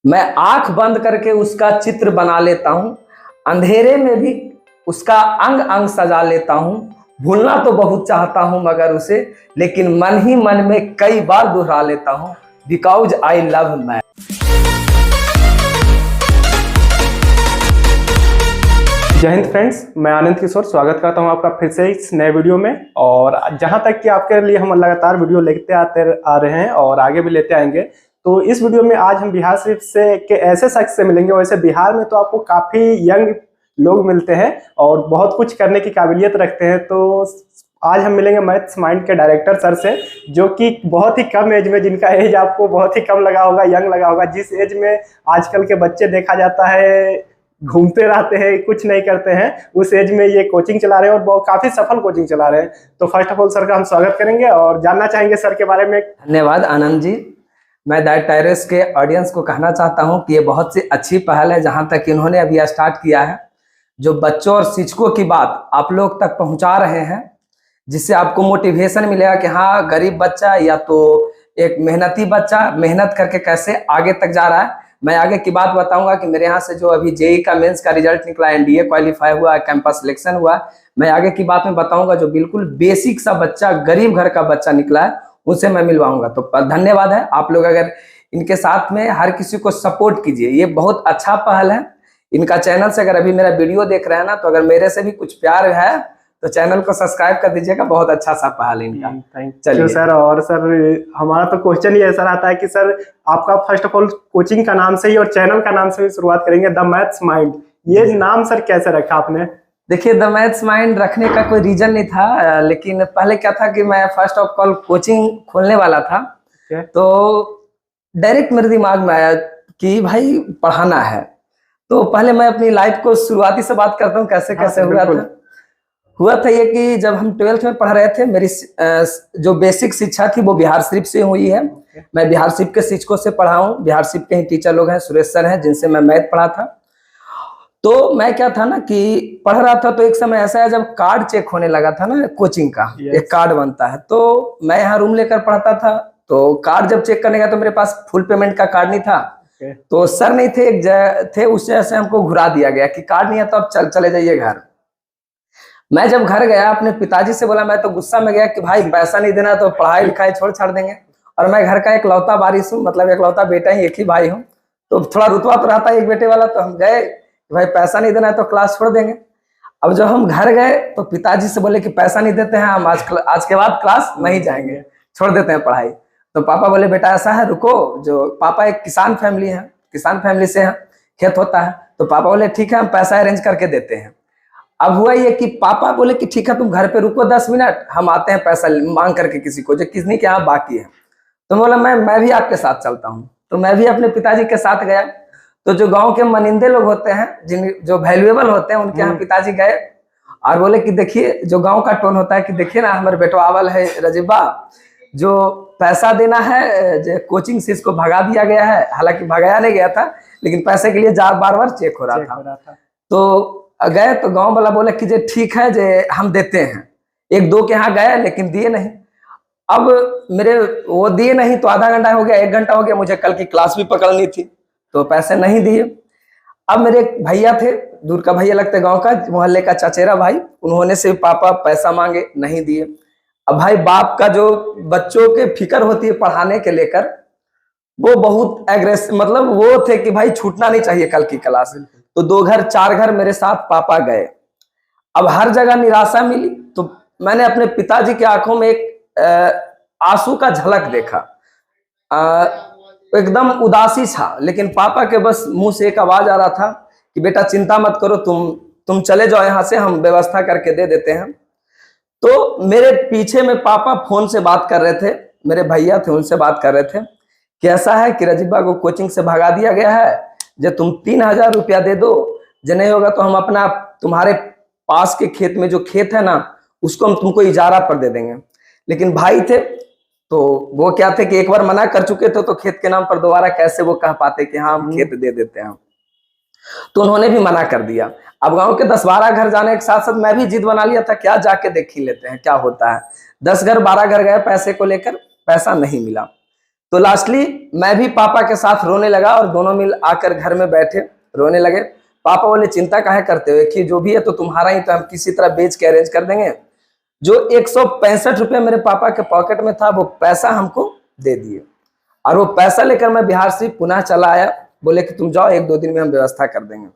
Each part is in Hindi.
मैं आंख बंद करके उसका चित्र बना लेता हूँ, अंधेरे में भी उसका अंग अंग सजा लेता हूँ। भूलना तो बहुत चाहता हूँ मगर उसे, लेकिन मन ही मन में कई बार दोहरा लेता हूँ, बिकॉज आई लव मैथ। जय हिंद फ्रेंड्स, मैं आनंद किशोर स्वागत करता हूं आपका फिर से इस नए वीडियो में। और जहां तक कि आपके लिए हम लगातार वीडियो लेते आ रहे हैं और आगे भी लेते आएंगे। तो इस वीडियो में आज हम बिहार शरीफ से के ऐसे शख्स से मिलेंगे। वैसे बिहार में तो आपको काफ़ी यंग लोग मिलते हैं और बहुत कुछ करने की काबिलियत रखते हैं। तो आज हम मिलेंगे मैथ्स माइंड के डायरेक्टर सर से, जो कि बहुत ही कम एज में, जिनका एज आपको बहुत ही कम लगा होगा, यंग लगा होगा। जिस एज में आजकल के बच्चे देखा जाता है घूमते रहते हैं, कुछ नहीं करते हैं, उस एज में ये कोचिंग चला रहे हैं और बहुत काफी सफल कोचिंग चला रहे हैं। तो फर्स्ट ऑफ ऑल सर का हम स्वागत करेंगे और जानना चाहेंगे सर के बारे में। धन्यवाद आनंद जी। मैं दैट टायरस के ऑडियंस को कहना चाहता हूं कि ये बहुत सी अच्छी पहल है जहां तक इन्होंने अभी स्टार्ट किया है, जो बच्चों और शिक्षकों की बात आप लोग तक पहुंचा रहे हैं, जिससे आपको मोटिवेशन मिलेगा कि हाँ, गरीब बच्चा या तो एक मेहनती बच्चा मेहनत करके कैसे आगे तक जा रहा है। मैं आगे की बात बताऊंगा कि मेरे यहाँ से जो अभी जेई का मेंस का रिजल्ट निकला, एनडीए क्वालिफाई हुआ, कैंपस सिलेक्शन हुआ, मैं आगे की बात में बताऊंगा। जो बिल्कुल बेसिक सा बच्चा, गरीब घर का बच्चा निकला है, उनसे मैं मिलवाऊंगा। तो धन्यवाद है आप लोग, अगर इनके साथ में हर किसी को सपोर्ट कीजिए, ये बहुत अच्छा पहल है। इनका चैनल से अगर अभी मेरा वीडियो देख रहे हैं ना, तो अगर मेरे से भी कुछ प्यार है तो चैनल को सब्सक्राइब कर दीजिएगा। बहुत अच्छा सा पहल है इनका। चलिए सर। और सर हमारा तो क्वेश्चन ही ऐसा रहता है कि सर आपका फर्स्ट ऑफ ऑल कोचिंग का नाम से ही और चैनल का नाम से भी शुरुआत करेंगे, द मैथ्स माइंड। ये नाम सर कैसे रखा आपने? देखिए, द मैथ्स माइंड रखने का कोई रीजन नहीं था, लेकिन पहले क्या था कि मैं फर्स्ट ऑफ ऑल कोचिंग खोलने वाला था। तो डायरेक्ट मेरे दिमाग में आया कि भाई पढ़ाना है। तो पहले मैं अपनी लाइफ को शुरुआती से बात करता हूँ, कैसे कैसे हुआ था ये कि जब हम 12th में पढ़ रहे थे, मेरी जो बेसिक शिक्षा थी वो बिहार शरीफ से हुई है। मैं बिहार शरीफ के शिक्षकों से पढ़ा हूँ। बिहार शरीफ के ही टीचर लोग हैं, सुरेश सर हैं, जिनसे मैं मैथ पढ़ा था। तो मैं क्या था ना कि पढ़ रहा था, तो एक समय ऐसा है जब कार्ड चेक होने लगा था ना, कोचिंग का एक कार्ड बनता है। तो मैं यहाँ रूम लेकर पढ़ता था, तो कार्ड जब चेक करने गया तो मेरे पास फुल पेमेंट का कार्ड नहीं था। तो सर नहीं थे, एक थे, उससे ऐसे हमको घुरा दिया गया कि कार्ड नहीं है तो आप चले जाइए घर। मैं जब घर गया, अपने पिताजी से बोला, मैं तो गुस्सा में गया कि भाई पैसा नहीं देना तो पढ़ाई लिखाई छोड़ छाड़ देंगे। और मैं घर का एक लौता वारिस हूँ, मतलब एक लौता बेटा ही, एक ही भाई हूँ, तो थोड़ा रुतबा तो रहता है एक बेटे वाला। तो हम गए, भाई पैसा नहीं देना है तो क्लास छोड़ देंगे। अब जब हम घर गए तो पिताजी से बोले कि पैसा नहीं देते हैं, हम आज के बाद क्लास नहीं जाएंगे, छोड़ देते हैं पढ़ाई। तो पापा बोले, बेटा ऐसा है, रुको। जो पापा एक किसान फैमिली है, किसान फैमिली से है, खेत होता है। तो पापा बोले ठीक है, हम पैसा अरेंज करके देते हैं। अब हुआ ये कि पापा बोले कि ठीक है, तुम घर पे रुको 10 मिनट, हम आते हैं पैसा मांग करके किसी को, जो किसी के यहाँ बाकी है। तो बोला मैं भी आपके साथ चलता हूँ। तो मैं भी अपने पिताजी के साथ गया। तो जो गांव के मनिंदे लोग होते हैं, जो वैल्यूएबल होते हैं, उनके यहाँ पिताजी गए और बोले कि देखिए, जो गाँव का टोन होता है कि देखिए ना, हमारे बेटो आवल है रजीबा, जो पैसा देना है, जो कोचिंग से इसको भगा दिया गया है। हालांकि भगाया नहीं गया था, लेकिन पैसे के लिए बार बार चेक हो रहा था। तो गए तो गांव वाला बोला कि जे ठीक है, जे हम देते हैं। एक दो के यहाँ गए, लेकिन दिए नहीं। अब मेरे वो दिए नहीं तो आधा घंटा हो गया, 1 घंटा हो गया, मुझे कल की क्लास भी पकड़नी थी, तो पैसे नहीं दिए। अब मेरे भैया थे, दूर का भैया लगते, गांव का, मोहल्ले का चचेरा भाई, उन्होंने से पापा पैसा मांगे, नहीं दिए। अब भाई बाप का जो बच्चों के फिक्र होती है पढ़ाने के लेकर, वो बहुत एग्रेसिव, मतलब वो थे कि भाई छूटना नहीं चाहिए कल की क्लास। तो 2 घर 4 घर मेरे साथ पापा गए। अब हर जगह निराशा मिली। तो मैंने अपने पिताजी की आंखों में एक आंसू का झलक देखा, एकदम उदासी था। लेकिन पापा के बस मुंह से एक आवाज आ रहा था कि बेटा चिंता मत करो, तुम चले जाओ यहाँ से, हम व्यवस्था करके दे देते हैं। तो मेरे पीछे में पापा फोन से बात कर रहे थे, मेरे भैया थे, उनसे बात कर रहे थे कि ऐसा है कि रजीबा को कोचिंग से भगा दिया गया है, जो तुम 3000 रुपया दे दो, जो नहीं होगा तो हम अपना तुम्हारे पास के खेत में जो खेत है ना, उसको हम तुमको इजारा पर दे देंगे। लेकिन भाई थे तो वो क्या थे कि एक बार मना कर चुके थे, तो खेत के नाम पर दोबारा कैसे वो कह पाते कि हाँ हम खेत दे देते हैं। तो उन्होंने भी मना कर दिया। अब गांव के 10-12 घर जाने के साथ साथ मैं भी जिद बना लिया था, क्या जाके देख ही लेते हैं क्या होता है। 10 घर 12 घर गए पैसे को लेकर, पैसा नहीं मिला। तो लास्टली मैं भी पापा के साथ रोने लगा और दोनों मिल आकर घर में बैठे रोने लगे। पापा बोले चिंता काहे करते हुए कि जो भी है तो तुम्हारा ही, तो हम किसी तरह बेच के अरेंज कर देंगे। जो 165 रुपये मेरे पापा के पॉकेट में था वो पैसा हमको दे दिए और वो पैसा लेकर मैं बिहार से पुनः चला आया। बोले कि तुम जाओ, 1-2 दिन में हम व्यवस्था कर देंगे।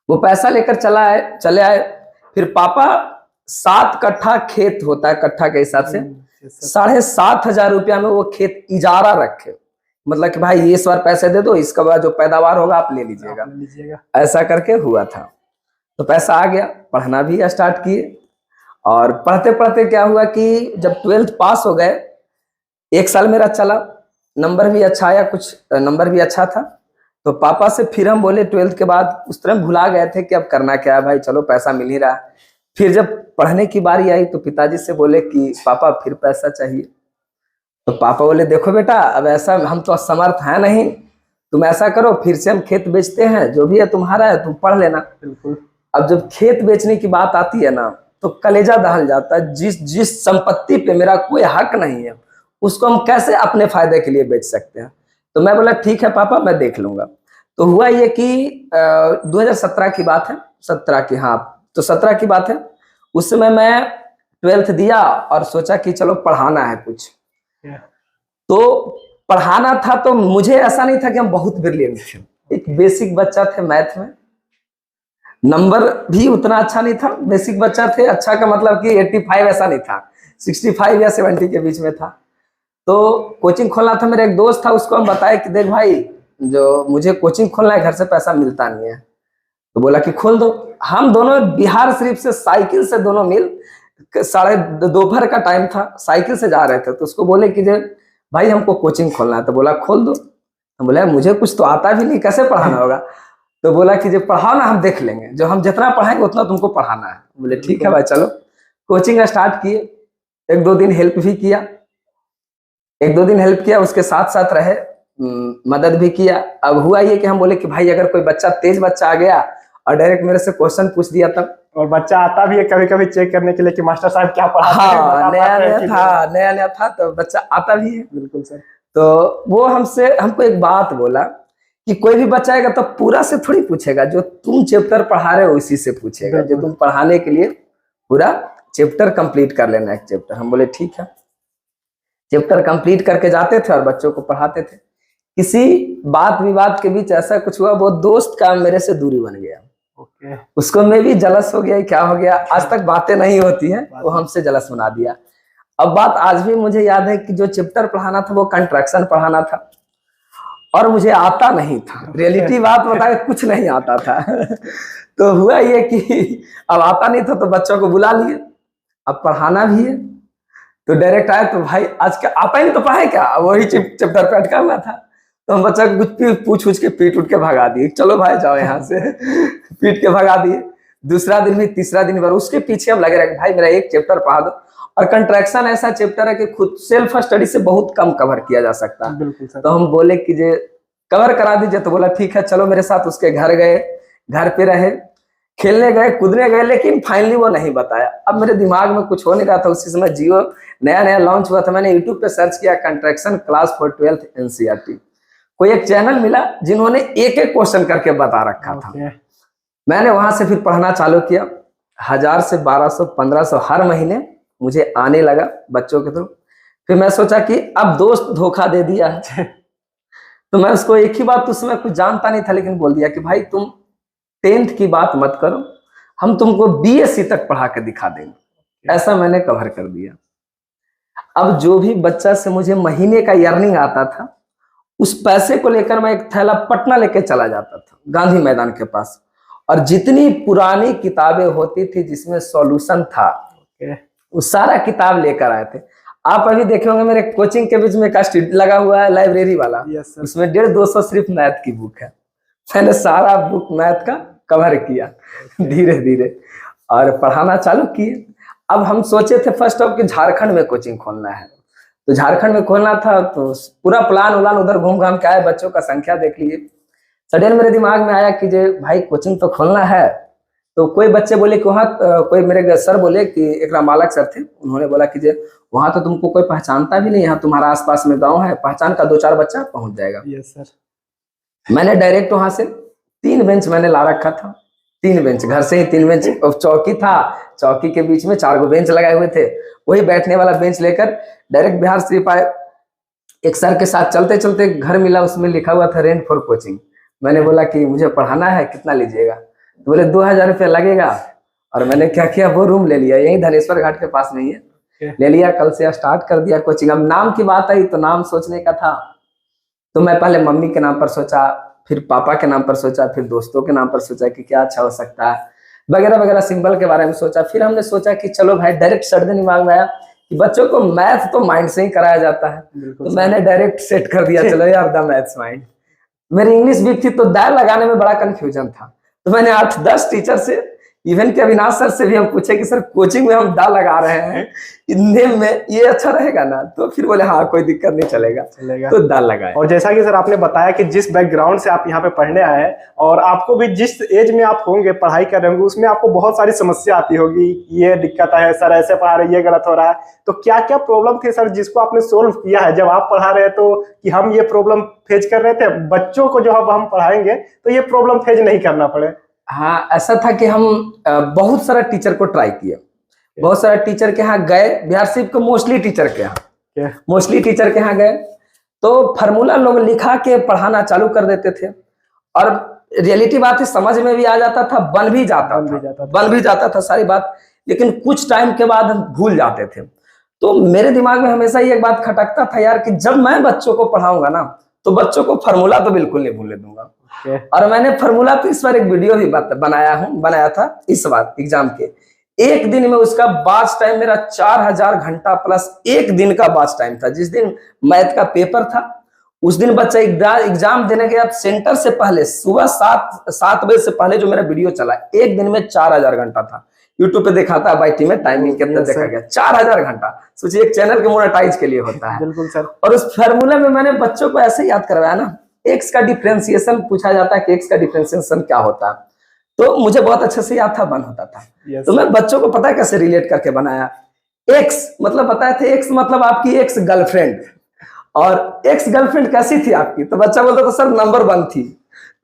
वो पैसा लेकर चले आए। फिर पापा 7 कट्ठा खेत होता है कट्ठा के हिसाब से, 7,500 रुपया में वो खेत इजारा रखे, मतलब कि भाई ये इस बार पैसे दे दो, इसके बाद जो पैदावार होगा आप ले लीजिएगा। ऐसा करके हुआ था। तो पैसा आ गया, पढ़ना भी स्टार्ट किए और पढ़ते पढ़ते क्या हुआ कि जब 12th पास हो गए, 1 साल मेरा चला, नंबर भी अच्छा आया, कुछ नंबर भी अच्छा था। तो पापा से फिर हम बोले 12th के बाद, उस तरह भुला गए थे कि अब करना क्या है भाई, चलो पैसा मिल ही रहा। फिर जब पढ़ने की बारी आई तो पिताजी से बोले कि पापा फिर पैसा चाहिए। तो पापा बोले देखो बेटा, अब ऐसा हम तो असमर्थ है नहीं, तुम ऐसा करो फिर से हम खेत बेचते हैं, जो भी है तुम्हारा है, तुम पढ़ लेना। बिल्कुल। अब जब खेत बेचने की बात आती है ना तो कलेजा दहल जाता है। जिस संपत्ति पे मेरा कोई हक नहीं है उसको हम कैसे अपने फायदे के लिए बेच सकते हैं। तो मैं बोला ठीक है पापा, मैं देख लूंगा। तो हुआ ये कि 2017 की बात है, 17 की, हाँ तो 17 की बात है। उस समय मैं 12th दिया और सोचा कि चलो पढ़ाना है कुछ। तो पढ़ाना था तो मुझे ऐसा नहीं था कि हम बहुत ब्रिलियंट थे, एक बेसिक बच्चा थे, मैथ में नंबर भी उतना अच्छा नहीं था, बेसिक बच्चा थे। अच्छा का मतलब कि 85 ऐसा नहीं था, 65 या 70 के बीच में था। तो कोचिंग खोलना था, मेरा एक दोस्त था, उसको हम बताए कि देख भाई जो मुझे कोचिंग खोलना है, घर से पैसा मिलता नहीं है। तो बोला कि खोल दो। हम दोनों बिहार शरीफ से साइकिल से दोनों मिल, दोपहर का टाइम था, साइकिल से जा रहे थे। तो उसको बोले कि भाई हमको कोचिंग खोलना है। तो बोला खोल दो। तो बोला मुझे कुछ तो आता भी नहीं, कैसे पढ़ाना होगा। तो बोला कि जब पढ़ाओ ना, हम देख लेंगे, जो हम जितना पढ़ाएंगे उतना तुमको पढ़ाना है। बोले ठीक है भाई चलो। कोचिंग स्टार्ट किए, 1-2 दिन हेल्प भी किया, 1-2 दिन हेल्प किया, उसके साथ साथ रहे, मदद भी किया। अब हुआ ये कि हम बोले कि भाई अगर कोई बच्चा तेज बच्चा आ गया और डायरेक्ट मेरे से क्वेश्चन पूछ दिया तब, और बच्चा आता भी है कभी कभी चेक करने के लिए कि मास्टर साहब क्या पढ़ाते हैं। हाँ, नया नया था तो बच्चा आता भी है। बिल्कुल सर। तो वो हमको एक बात बोला कि कोई भी बच्चा आएगा तो पूरा से थोड़ी पूछेगा, जो तुम चैप्टर पढ़ा रहे हो उसी से पूछेगा, जो तुम पढ़ाने के लिए पूरा चैप्टर कंप्लीट कर लेना, एक चैप्टर। हम बोले ठीक है। चैप्टर कंप्लीट करके जाते थे और बच्चों को पढ़ाते थे। किसी बात विवाद के बीच ऐसा कुछ हुआ, वो दोस्त का मेरे से दूरी बन गया। उसको मैं भी जलस हो गया, क्या हो गया, आज तक बातें नहीं होती हैं, वो हमसे जलस बना दिया। अब बात आज भी मुझे याद है कि जो चैप्टर पढ़ाना था वो कंट्रैक्शन पढ़ाना था और मुझे आता नहीं था। रियलिटी बात बताए, कुछ नहीं आता था। तो हुआ ये कि अब आता नहीं था तो बच्चों को बुला लिए, अब पढ़ाना भी है। तो डायरेक्ट आया तो भाई आज क्या आता ही नहीं तो पढ़ाए क्या, वही चैप्टर पे अटका हुआ था। तो हम बच्चा को कुछ पूछ के पीट उठ के भगा दिए, चलो भाई जाओ यहाँ से। पीट के भगा दिए। दूसरा दिन भी, तीसरा दिन भी, उसके पीछे हम लगे रहे भाई मेरा एक चैप्टर पढ़ा दो। और कंट्रैक्शन ऐसा चैप्टर है कि खुद सेल्फ स्टडी से बहुत कम कवर किया जा सकता है। तो हम बोले कि जे कवर करा दीजिए। तो बोला ठीक है चलो मेरे साथ। उसके घर गए, घर पे रहे, खेलने गए, कूदने गए, लेकिन फाइनली वो नहीं बताया। अब मेरे दिमाग में कुछ हो नहीं रहा था। उसी समय जियो नया नया लॉन्च हुआ था। मैंने यूट्यूब पे सर्च किया contraction class for 12th NCERT। कोई एक चैनल मिला जिन्होंने एक एक क्वेश्चन करके बता रखा था। मैंने वहां से फिर पढ़ना चालू किया। 1000 से 1200 1500 हर महीने मुझे आने लगा बच्चों के थ्रू। फिर मैं सोचा कि अब दोस्त धोखा दे दिया है। तो मैं उसको एक ही बात, उसमें कुछ जानता नहीं था लेकिन बोल दिया कि भाई तुम 10th की बात मत करो, हम तुमको BSc तक पढ़ा के दिखा देंगे। ऐसा मैंने कवर कर दिया। अब जो भी बच्चा से मुझे महीने का अर्निंग आता था, उस पैसे को लेकर मैं एक थैला पटना लेके चला जाता था गांधी मैदान के पास, और जितनी पुरानी किताबें होती थी जिसमें सॉल्यूशन था वो सारा किताब लेकर आए थे। आप अभी देखे होंगे मेरे कोचिंग के बीच में एक स्टूडियो लगा हुआ है, लाइब्रेरी वाला। उसमें 150-200 सिर्फ मैथ की बुक है। मैंने सारा बुक मैथ का कवर किया धीरे धीरे और पढ़ाना चालू किए। अब हम सोचे थे फर्स्ट ऑफ कि झारखंड में कोचिंग खोलना है। तो झारखंड में खोलना था तो पूरा प्लान उलान उधर घूम घाम के आए, बच्चों का संख्या देख लीजिए। सडन मेरे दिमाग में आया कि जे भाई कोचिंग तो खोलना है, तो कोई बच्चे बोले कि वहाँ कोई मेरे सर बोले कि एक रामालक सर थे, उन्होंने बोला कि जे वहाँ तो तुमको कोई पहचानता भी नहीं, यहाँ तुम्हारा आसपास में गांव है, पहचान का 2-4 बच्चा पहुंच जाएगा। Yes sir. मैंने डायरेक्ट वहां से 3 बेंच मैंने ला रखा था, 3 बेंच घर से ही 3 बेंच, और चौकी था, चौकी के बीच में 4 गो बेंच लगाए हुए थे, वही बैठने वाला बेंच लेकर डायरेक्ट बिहार शरीफ आए। एक सर के साथ चलते चलते घर मिला, उसमें लिखा हुआ था रेंट फॉर कोचिंग। मैंने बोला कि मुझे पढ़ाना है, कितना लीजिएगा? तो बोले 2000 रुपया लगेगा। और मैंने क्या किया, वो रूम ले लिया, यही धनेश्वर घाट के पास में ही है, ले लिया। कल से स्टार्ट कर दिया कोचिंग। अब नाम की बात आई तो नाम सोचने का था, तो मैं पहले मम्मी के नाम पर सोचा, फिर पापा के नाम पर सोचा, फिर दोस्तों के नाम पर सोचा कि क्या अच्छा हो सकता है, वगैरह वगैरह सिंबल के बारे में सोचा। फिर हमने सोचा कि चलो भाई, डायरेक्ट सडन दिमाग में आया कि बच्चों को मैथ तो माइंड से ही कराया जाता है, तो मैंने डायरेक्ट सेट कर दिया, चलो यार द मैथ्स माइंड। मेरी इंग्लिश वीक थी तो दा लगाने में बड़ा कंफ्यूजन था, तो मैंने 8-10 टीचर से, इवन के अविनाश सर से भी हम पूछे कि सर कोचिंग में हम दा लगा रहे हैं, नेम में ये अच्छा रहेगा ना? तो फिर बोले हाँ कोई दिक्कत नहीं, चलेगा। तो दा लगाए। और जैसा कि सर आपने बताया कि जिस बैकग्राउंड से आप यहाँ पे पढ़ने आए हैं, और आपको भी जिस एज में आप होंगे पढ़ाई कर रहे होंगे, उसमें आपको बहुत सारी समस्या आती होगी, ये दिक्कत है सर, ऐसे पढ़ा रहे, ये गलत हो रहा है। तो क्या क्या प्रॉब्लम थी सर जिसको आपने सोल्व किया है जब आप पढ़ा रहे तो, कि हम ये प्रॉब्लम फेस कर रहे थे, बच्चों को जो अब हम पढ़ाएंगे तो ये प्रॉब्लम फेस नहीं करना पड़े? हाँ, ऐसा था कि हम बहुत सारा टीचर को ट्राई किए, बहुत सारा टीचर के यहाँ गए, बिहार शरीफ के मोस्टली टीचर के यहाँ गए, तो फार्मूला लोग लिखा के पढ़ाना चालू कर देते थे, और रियलिटी बात है, समझ में भी आ जाता था, बन भी जाता था सारी बात, लेकिन कुछ टाइम के बाद हम भूल जाते थे। तो मेरे दिमाग में हमेशा ये एक बात खटकता था यार, कि जब मैं बच्चों को पढ़ाऊंगा ना, तो बच्चों को फार्मूला तो बिल्कुल नहीं भूलने दूंगा। और मैंने फार्मूला पे इस बार एक वीडियो भी बनाया था इस बार एग्जाम के। एक दिन में उसका बैच टाइम मेरा 4000 घंटा प्लस एक दिन का बैच टाइम था। जिस दिन मैथ का पेपर था, उस दिन बच्चा एग्जाम देने गया, सेंटर से पहले सुबह 7 बजे से पहले जो मेरा वीडियो चला, एक दिन में 4000 घंटा था। यूट्यूब पे देखा था बाईटी में, टाइमिंग कितना देखा गया, 4000 घंटा। सोचिए एक चैनल के मोनेटाइज के लिए होता है। बिल्कुल सर। और उस फार्मूला में मैंने बच्चों को ऐसे याद करवाया ना, एक्स का डिफरेंशिएशन पूछा जाता है कि एक्स का डिफरेंशिएशन क्या होता है, तो मुझे बहुत अच्छे से याद था, बन होता था। तो मैं बच्चों को पता है कैसे रिलेट करके बनाया। एक्स मतलब बताए थे, एक्स मतलब आपकी एक्स गर्लफ्रेंड, और एक्स गर्लफ्रेंड कैसी थी आपकी? तो बच्चा बोलता था सर नंबर 1 थी।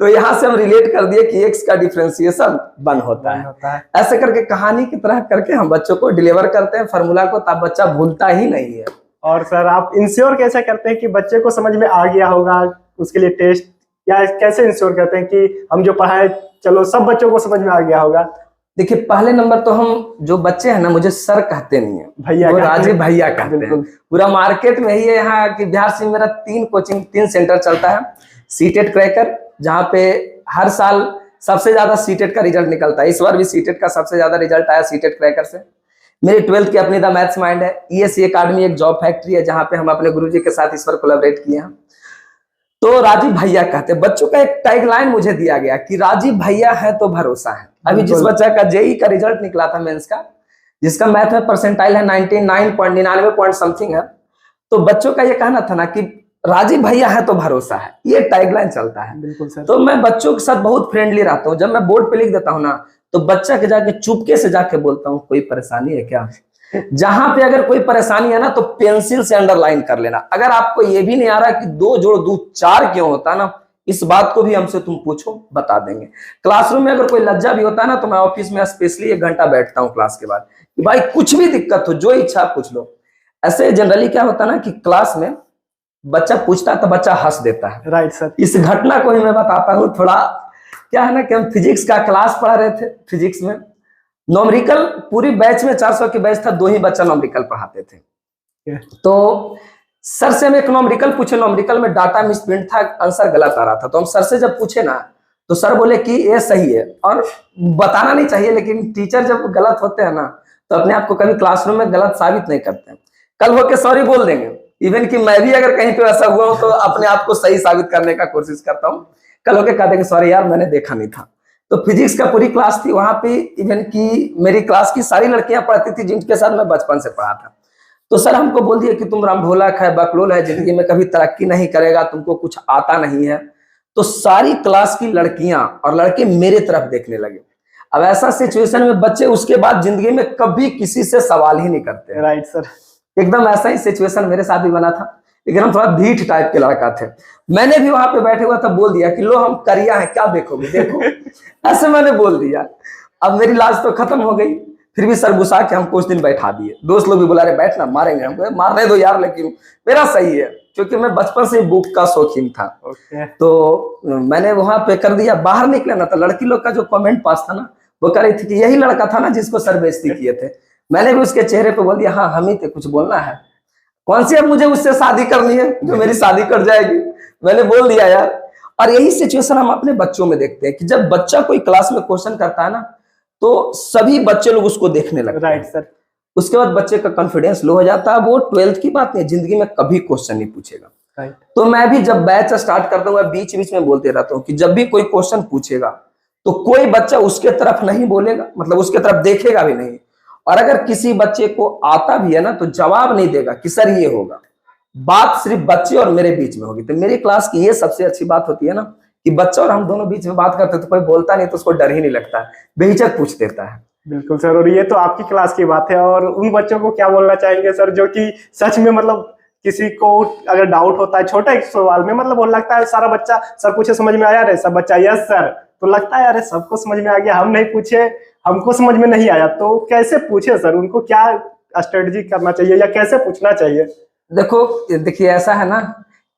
तो यहां से हम रिलेट कर दिए कि एक्स का डिफरेंशिएशन 1 होता है। ऐसे करके कहानी की तरह करके हम बच्चों को डिलीवर करते हैं फार्मूला को, तब बच्चा भूलता ही नहीं है। और सर आप इंश्योर कैसे करते हैं कि बच्चे को समझ में आ गया होगा? उसके लिए टेस्ट या कैसे इंश्योर करते हैं कि हम जो पढ़ाए, चलो सब बच्चों को समझ में आ गया होगा? देखिए, पहले नंबर तो हम जो बच्चे हैं ना, मुझे सर कहते नहीं है, भैया, वो राजीव भैया कहते हैं। पूरा मार्केट में ही है यहाँ कि बिहार से मेरा 3 सेंटर चलता है। सीटेट क्रैकर, जहाँ पे हर साल सबसे ज्यादा सीटेट का रिजल्ट निकलता है, इस बार भी सीटेट का सबसे ज्यादा रिजल्ट आया सीटेट क्रैकर से। मेरी 12th की अपनी द मैथ्स माइंड है। ESC एकेडमी एक जॉब फैक्ट्री है, जहाँ पे हम अपने गुरुजी के साथ इस पर कोलैबोरेट किए हैं। तो राजीव भैया कहते हैं। बच्चों का एक टैगलाइन मुझे दिया गया कि राजीव भैया है तो भरोसा है। अभी जिस बच्चा का जेई का रिजल्ट निकला था मेंस का, जिसका मैथ में परसेंटाइल है 99 पॉइंट समथिंग है, तो बच्चों का ये कहना था ना कि राजीव भैया है तो भरोसा है, ये टैगलाइन चलता है। बिल्कुल सर। तो मैं बच्चों के साथ बहुत फ्रेंडली रहता हूँ। जब मैं बोर्ड पे लिख देता हूँ ना, तो बच्चा के जाके चुपके से जाके बोलता हूँ कोई परेशानी है क्या? जहां पे अगर कोई परेशानी है ना, तो पेंसिल से अंडरलाइन कर लेना। अगर आपको ये भी नहीं आ रहा कि 2 जोड़ 2 4 क्यों होता है ना, इस बात को भी हमसे तुम पूछो, बता देंगे। क्लासरूम में अगर कोई लज्जा भी होता है ना, तो मैं ऑफिस में स्पेशली 1 घंटा बैठता हूँ क्लास के बाद कि भाई कुछ भी दिक्कत हो, जो इच्छा पूछ लो। ऐसे जनरली क्या होता है ना कि क्लास में बच्चा पूछता है तो बच्चा हंस देता है। Right sir. इस घटना को ही मैं बताता हूँ थोड़ा। क्या है ना कि हम फिजिक्स का क्लास पढ़ा रहे थे। फिजिक्स में नॉमरिकल, पूरी बैच में 400 की बैच था, 2 ही बच्चा नॉमरिकल पढ़ाते थे। तो सर से हम एक नॉमरिकल पूछे, नॉमरिकल में डाटा मिसप्रिंट था, आंसर गलत आ रहा था। तो हम सर से जब पूछे ना, तो सर बोले कि ये सही है। और बताना नहीं चाहिए, लेकिन टीचर जब गलत होते हैं ना, तो अपने आप को कभी क्लासरूम में गलत साबित नहीं करते हैं। कल होके सॉरी बोल देंगे। इवन कि मैं भी अगर कहीं पे ऐसा हुआ हो, तो अपने आप को सही साबित करने का कोशिश करता हूँ। कल होके कह देंगे सॉरी यार मैंने देखा नहीं था। तो फिजिक्स का पूरी क्लास थी वहां पे, इवन की मेरी क्लास की सारी लड़कियां पढ़ती थी जिनके साथ मैं बचपन से पढ़ा था। तो सर हमको बोल दिया कि तुम रामढोलक है, बकलोल है, जिंदगी में कभी तरक्की नहीं करेगा, तुमको कुछ आता नहीं है। तो सारी क्लास की लड़कियां और लड़के मेरे तरफ देखने लगे। अब ऐसा सिचुएशन में बच्चे उसके बाद जिंदगी में कभी किसी से सवाल ही नहीं करते। Right sir. एकदम ऐसा ही सिचुएशन मेरे साथ भी बना था, लेकिन हम थोड़ा ढीठ टाइप के लड़का थे। मैंने भी वहां पे बैठे हुआ तब बोल दिया कि लो हम करिया है, क्या देखोगे देखो। ऐसे मैंने बोल दिया। अब मेरी लाज तो खत्म हो गई, फिर भी सर गुस्सा के हम कुछ दिन बैठा दिए। दोस्त लोग भी बुला रहे बैठना, मारेंगे हमको, मारने दो यार, लेकिन मेरा सही है क्योंकि मैं बचपन से बुक का शौकीन था। तो मैंने वहां पे कर दिया। बाहर निकले ना तो लड़की लोग का जो कमेंट पास था ना, वो कह रही थी कि यही लड़का था ना जिसको सर बेइज्जती किए थे। मैंने भी उसके चेहरे पे बोल दिया, हाँ हम ही थे, कुछ बोलना है? कौन सी अब मुझे उससे शादी करनी है जो मेरी शादी कर जाएगी? मैंने बोल दिया यार। और यही सिचुएशन हम अपने बच्चों में देखते हैं कि जब बच्चा कोई क्लास में क्वेश्चन करता है ना, तो सभी बच्चे लोग उसको देखने लगते हैं। Right sir. उसके बाद बच्चे का कॉन्फिडेंस लो हो जाता है। वो 12th की बात नहीं, जिंदगी में कभी क्वेश्चन नहीं पूछेगा। राइट। तो मैं भी जब बैच स्टार्ट करता हूँ, बीच बीच में बोलते रहता हूँ कि जब भी कोई क्वेश्चन पूछेगा तो कोई बच्चा उसके तरफ नहीं बोलेगा, मतलब उसके तरफ देखेगा भी नहीं। और अगर किसी बच्चे को आता भी है ना तो जवाब नहीं देगा कि सर ये होगा। बात सिर्फ बच्चे और मेरे बीच में होगी। तो मेरी क्लास की ये सबसे अच्छी बात होती है ना कि बच्चा और हम दोनों बीच में बात करते हैं तो कोई बोलता नहीं, तो उसको डर ही नहीं लगता, बेहिचक पूछ देता है। बिल्कुल सर। और ये तो आपकी क्लास की बात है। और उन बच्चों को क्या बोलना चाहेंगे सर जो कि सच में मतलब किसी को अगर डाउट होता है छोटा एक सवाल में, मतलब वो लगता है सारा बच्चा सर पूछे समझ में आया, रे सब बच्चा यस सर, तो लगता है अरे सबको समझ में आ गया, हम नहीं पूछे, हमको समझ में नहीं आया, तो कैसे पूछे सर? उनको क्या स्ट्रेटजी करना चाहिए या कैसे पूछना चाहिए? देखिए ऐसा है ना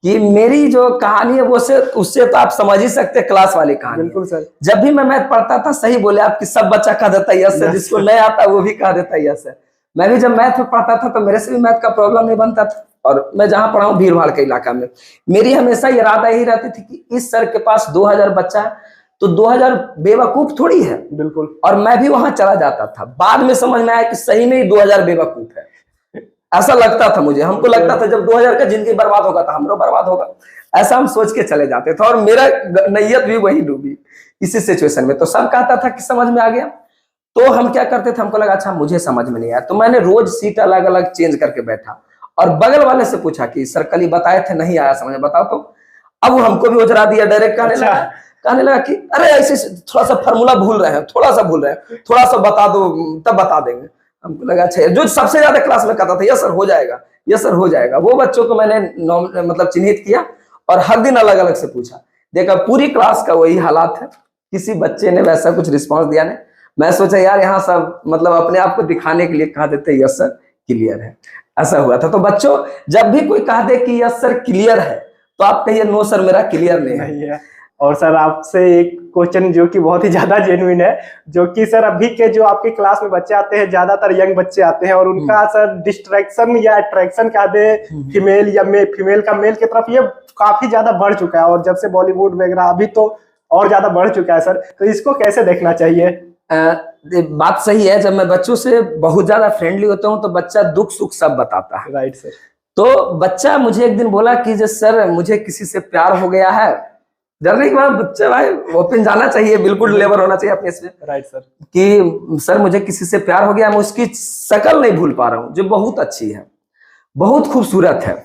कि मेरी जो कहानी है वो उससे तो आप समझ ही सकते हैं क्लास वाली कहानी। बिल्कुल सर। जब भी मैं मैथ पढ़ता था, सही बोले आप कि सब बच्चा कह देता है यस सर, जिसको नहीं आता वो भी कह देता है यस सर। मैं भी जब मैथ में पढ़ता था तो मेरे से भी मैथ का प्रॉब्लम नहीं बनता था। और मैं जहां पढ़ा हूँ भीड़ भाड़ के इलाका में, मेरी हमेशा इरादा यही रहती थी कि इस सर के पास 2000 बच्चा है तो 2000 बेवकूफ थोड़ी है। बिल्कुल। और मैं भी वहां चला जाता था। बाद में समझ में आया कि सही में 2000 बेवकूफ है, ऐसा लगता था मुझे। हमको लगता था जब 2000 का जिंदगी बर्बाद होगा तो हमरो बर्बाद होगा, ऐसा हम सोच के चले जाते थे। और मेरा नैयत भी वही डूबी इसी सिचुएशन में। तो सब कहता था कि समझ में आ गया, तो हम क्या करते थे, हमको लगा अच्छा मुझे समझ में नहीं आया, तो मैंने रोज सीट अलग अलग चेंज करके बैठा और बगल वाले से पूछा कि सर कल ही बताए थे, नहीं आया समझ में, बताओ तो। अब वो हमको भी उजरा दिया, डायरेक्ट कहने लगा कि अरे ऐसे थोड़ा सा फॉर्मूला भूल रहे हैं, थोड़ा सा भूल रहे हैं, थोड़ा सा बता दो तब बता देंगे। हमको लगा अच्छा, जो सबसे ज्यादा क्लास में कहता था यस सर हो जाएगा, यस सर हो जाएगा, वो बच्चों को मैंने मतलब चिन्हित किया और हर दिन अलग अलग से पूछा। देखा पूरी क्लास का वही हालात है, किसी बच्चे ने वैसा कुछ रिस्पॉन्स दिया नहीं। मैं सोचा यार यहाँ सब मतलब अपने आप को दिखाने के लिए कह देते यस सर क्लियर है, ऐसा हुआ था। तो बच्चों जब भी कोई कह दे कि यस सर क्लियर है तो आप कहिए नो सर मेरा क्लियर नहीं है। और सर आपसे एक क्वेश्चन जो कि बहुत ही ज्यादा जेन्युइन है, जो कि सर अभी के जो आपकी क्लास में बच्चे आते हैं, ज्यादातर यंग बच्चे आते हैं और उनका सर डिस्ट्रैक्शन या अट्रैक्शन कह दे फीमेल या फीमेल का मेल की तरफ ये काफी ज्यादा बढ़ चुका है। और जब से बॉलीवुड वगैरह अभी तो और ज्यादा बढ़ चुका है सर, तो इसको कैसे देखना चाहिए? बात सही है। जब मैं बच्चों से बहुत ज्यादा फ्रेंडली होता हूँ तो बच्चा दुख सुख सब बताता है। Right sir. तो बच्चा मुझे एक दिन बोला कि जो सर मुझे किसी से प्यार हो गया है। डरने के बाद बच्चे भाई ओपन जाना चाहिए, बिल्कुल लेबर होना चाहिए अपने इसमें। Right sir. कि सर मुझे किसी से प्यार हो गया, मैं उसकी शक्ल नहीं भूल पा रहा हूँ जो बहुत अच्छी है, बहुत खूबसूरत है।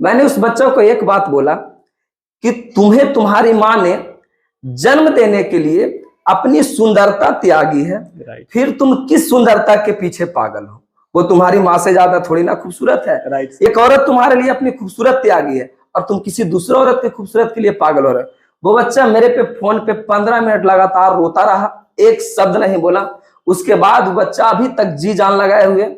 मैंने उस बच्चों को एक बात बोला कि तुम्हें तुम्हारी माँ ने जन्म देने के लिए अपनी सुंदरता त्यागी है, फिर तुम किस सुंदरता के पीछे पागल हो? वो तुम्हारी माँ से ज्यादा थोड़ी ना खूबसूरत है। एक औरत तुम्हारे लिए अपनी खूबसूरत त्यागी है और तुम किसी दूसरे औरत की खूबसूरत के लिए पागल हो रहे हो। वो बच्चा मेरे पे फोन पे 15 मिनट लगातार रोता रहा, एक शब्द नहीं बोला। उसके बाद बच्चा अभी तक जी जान लगाए हुए।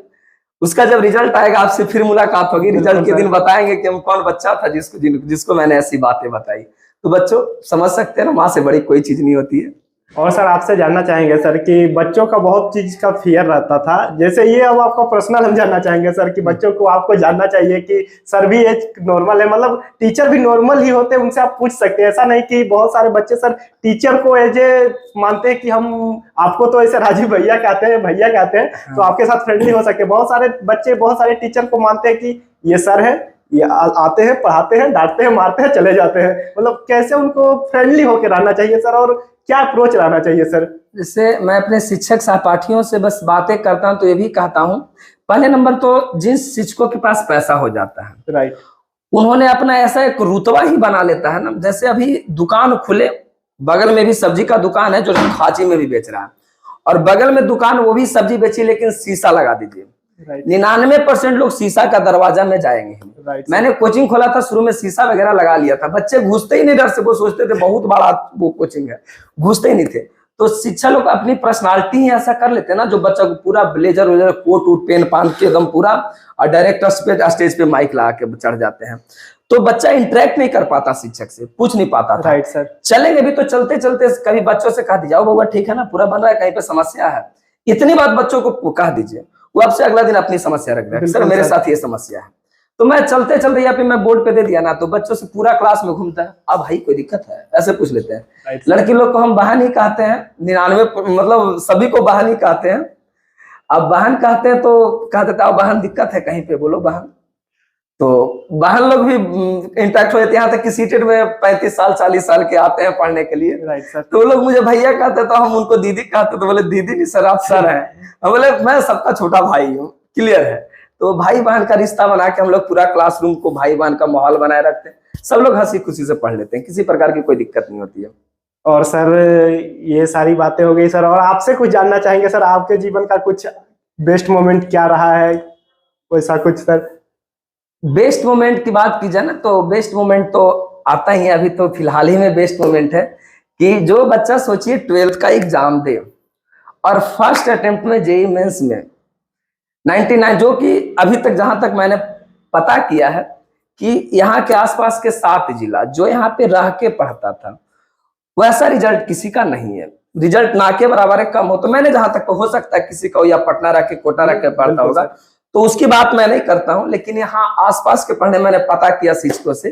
उसका जब रिजल्ट आएगा आपसे फिर मुलाकात होगी, रिजल्ट के दिन बताएंगे कि हम कौन बच्चा था जिसको मैंने ऐसी बातें बताई। तो बच्चों समझ सकते हैं ना, माँ से बड़ी कोई चीज नहीं होती है। और सर आपसे जानना चाहेंगे सर कि बच्चों का बहुत चीज का फियर रहता था, जैसे ये अब आपका पर्सनल हम जानना चाहेंगे सर कि बच्चों को आपको जानना चाहिए कि सर भी एज नॉर्मल है, मतलब टीचर भी नॉर्मल ही होते हैं, उनसे आप पूछ सकते हैं। ऐसा नहीं कि बहुत सारे बच्चे सर टीचर को एज ए मानते हैं कि हम आपको तो ऐसे राजीव भैया कहते हैं, भैया कहते हैं, तो आपके साथ फ्रेंडली हो सके। बहुत सारे बच्चे बहुत सारे टीचर को मानते हैं कि ये सर है, ये आते हैं, पढ़ाते हैं, डांटते हैं, मारते हैं, चले जाते हैं। मतलब कैसे उनको फ्रेंडली होकर रहना चाहिए सर, और क्या अप्रोच रहना चाहिए सर? जैसे मैं अपने शिक्षक सहपाठियों से बस बातें करता हूं तो ये भी कहता हूं, पहले नंबर तो जिन शिक्षकों के पास पैसा हो जाता है, राइट, उन्होंने अपना ऐसा एक रुतबा ही बना लेता है ना। जैसे अभी दुकान खुले, बगल में भी सब्जी का दुकान है जो खांची में भी बेच रहा है, और बगल में दुकान, वो भी सब्जी बेची लेकिन शीशा लगा दीजिए। 99% लोग शीशा का दरवाजा में जाएंगे। मैंने कोचिंग खोला था, शुरू में शीशा वगैरह लगा लिया था, बच्चे घुसते ही नहीं डर से, वो सोचते थे बहुत बड़ा वो कोचिंग है, घुसते ही नहीं थे। तो शिक्षा लोग अपनी पर्सनालिटी ही ऐसा कर लेते हैं ना, जो बच्चा को पूरा ब्लेजर वलेजर कोट वूट पेन पान के एकदम पूरा, और डायरेक्ट स्टेज पे माइक लगा के चढ़ जाते हैं। तो बच्चा इंटरेक्ट नहीं कर पाता, शिक्षक से पूछ नहीं पाता था। Right sir. चलेंगे भी तो चलते चलते कभी बच्चों से कह दीजिए, बउआ ठीक है ना, पूरा बन रहा है, कहीं पे समस्या है, इतनी बात बच्चों को कह दीजिए, वो आपसे अगला दिन अपनी समस्या रख रहे हैं, सर मेरे साथ ये समस्या है। तो मैं चलते चलते यहाँ पे मैं बोर्ड पे दे दिया ना, तो बच्चों से पूरा क्लास में घूमता है, अब भाई कोई दिक्कत है, ऐसे पूछ लेते हैं। लड़की लोग को हम बहन ही कहते हैं, 99 मतलब सभी को बहन ही कहते हैं। अब बहन कहते हैं तो कहते थे बहन दिक्कत है कहीं पे, बोलो बहन। तो बहन लोग भी इंटरेक्ट हो जाते हैं, यहाँ तक कि सीटेड में 35 साल 40 साल के आते हैं पढ़ने के लिए। Right sir. तो लोग मुझे भैया कहते तो हम उनको दीदी कहते, तो बोले दीदी नहीं सर, आप सर हैं। बोले मैं सबका छोटा भाई हूँ, क्लियर है। तो भाई बहन का रिश्ता बना के हम लोग पूरा क्लासरूम को भाई बहन का माहौल बनाए रखते हैं, सब लोग हंसी खुशी से पढ़ लेते हैं, किसी प्रकार की कोई दिक्कत नहीं होती है। और सर ये सारी बातें हो गई सर, और आपसे कुछ जानना चाहेंगे सर, आपके जीवन का कुछ बेस्ट मोमेंट क्या रहा है, वैसा कुछ सर? बेस्ट मोमेंट की बात की जाए ना, तो बेस्ट मोमेंट तो आता ही है, अभी तो फिलहाल ही में बेस्ट मोमेंट है कि जो बच्चा सोचिए 12th का एग्जाम दे और फर्स्ट अटेम्प्ट में जेईई मेंस में 99, जो कि अभी तक जहां तक मैंने पता किया है कि यहाँ के आसपास के 7 जिला जो यहाँ पे रह के पढ़ता था, वैसा रिजल्ट किसी का नहीं है। रिजल्ट ना के बराबर है, कम हो, तो मैंने जहां तक, तो हो सकता है किसी का या पटना रह के कोटा रह के पढ़ता होगा, तो उसकी बात मैं नहीं करता हूं। लेकिन यहाँ आसपास के पढ़ने मैंने पता किया, शिक्षकों से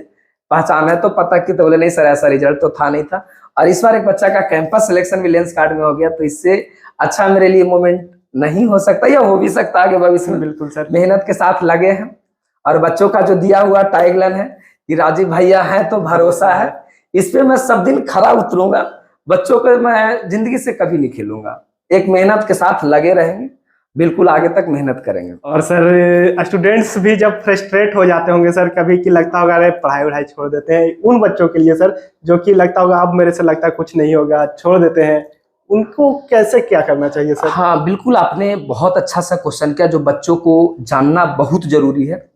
पहचान है तो पता की, तो बोले नहीं सर ऐसा रिजल्ट तो था नहीं था। और इस बार एक बच्चा का कैंपस सिलेक्शन भी लेंस कार्ड में हो गया, तो इससे अच्छा मेरे लिए मोमेंट नहीं हो सकता, या हो भी सकता आगे भविष्य में। बिल्कुल सर। मेहनत के साथ लगे हैं, और बच्चों का जो दिया हुआ टैगलाइन है कि राजीव भैया है तो भरोसा है, इस पे मैं सब दिन खरा उतरूंगा। बच्चों को मैं जिंदगी से कभी नहीं खेलूंगा, एक मेहनत के साथ लगे रहेंगे, बिल्कुल आगे तक मेहनत करेंगे। और सर स्टूडेंट्स भी जब फ्रस्ट्रेट हो जाते होंगे सर कभी, कि लगता होगा अरे पढ़ाई वढ़ाई छोड़ देते हैं, उन बच्चों के लिए सर जो कि लगता होगा अब मेरे से लगता है कुछ नहीं होगा, छोड़ देते हैं, उनको कैसे क्या करना चाहिए सर? हाँ बिल्कुल, आपने बहुत अच्छा सा क्वेश्चन किया, जो बच्चों को जानना बहुत जरूरी है।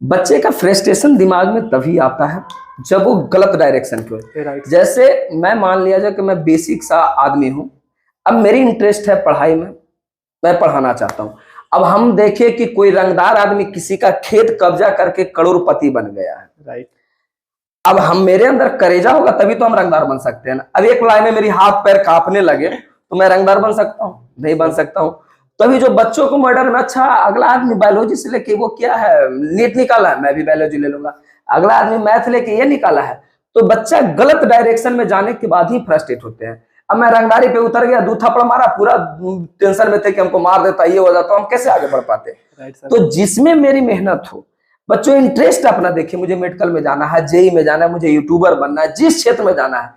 बच्चे का फ्रस्ट्रेशन दिमाग में तभी आता है जब वो गलत डायरेक्शन पे, जैसे मैं मान लिया जाए कि मैं बेसिक सा आदमी हूँ, अब मेरी इंटरेस्ट है पढ़ाई में, मैं पढ़ाना चाहता हूँ। अब हम देखें कि कोई रंगदार आदमी किसी का खेत कब्जा करके करोड़पति बन गया है, राइट। अब हम, मेरे अंदर करेजा होगा तभी तो हम रंगदार बन सकते हैं ना। अब एक लाइन में मेरी हाथ पैर कांपने लगे तो मैं रंगदार बन सकता हूँ? नहीं बन सकता हूँ। तभी जो बच्चों को मर्डर में, अच्छा अगला आदमी बायोलॉजी से लेके वो क्या है नीट निकाला है, मैं भी बायोलॉजी ले लूंगा। अगला आदमी मैथ लेके ये निकाला है, तो बच्चा गलत डायरेक्शन में जाने के बाद ही फ्रस्ट्रेट होते हैं। अब मैं रंगदारी पे उतर गया, 2 थप्पड़ मारा, पूरा टेंशन में थे कि हमको मार देता, ये हो जाता, हम कैसे आगे बढ़ पाते? तो जिसमें मेरी मेहनत हो, बच्चों इंटरेस्ट अपना देखिए, मुझे मेडिकल में जाना है, जेई में जाना है, मुझे यूट्यूबर बनना है, जिस क्षेत्र में जाना है,